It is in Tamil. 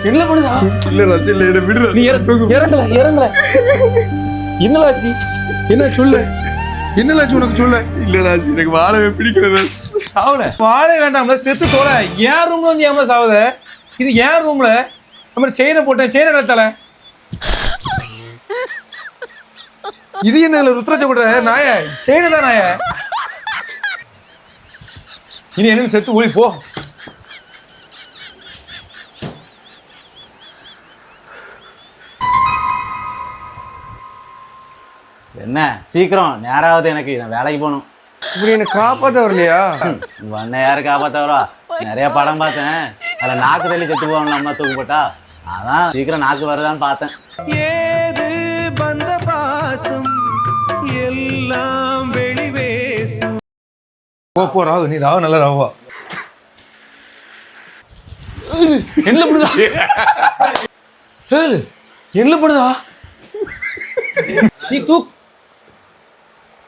என்ன பண்ணுதா? இல்ல ராஜி இல்ல என்ன விடுற. நீ இறங்கல. என்னலாச்சு? என்ன சொல்லு? என்னலாச்சு உனக்கு சொல்லு? இல்ல ராஜி எனக்கு வாழவே பிடிக்கல. சாவல. வாழ வேண்டாம்ல, செத்து தோல. ஏன் ரூம்ல வந்து ஏமா சாவுத? இது ஏன் ரூம்ல? நம்ம செயினை போட்டேன், செயினை கலத்தல. இது என்ன ருத்ராட்ச போட்ட நாய? செயினை தான் நாய. இனி என்ன செத்து ஓடி போ. என்ன சீக்கிரம் நேராவது, எனக்கு நான் வேலைக்கு போகணும். இப்படி என்ன காப்பாத்த வரலையா? வண்ண யாரு காப்பாத்த வரா? நிறைய படம் பார்த்தேன், அதில் நாக்கு தள்ளி செத்து போவாங்களா அம்மா தூக்கு போட்டா. அதான் சீக்கிரம் நாக்கு வருதான்னு பார்த்தேன். ஏது பந்த பாசம் எல்லாம் வெளிவேசம். போ ராகு, நீ ராகு நல்ல ராகுவா. என்ன பண்ணுதா? என்ன பண்ணுதா? நீ தூக்கு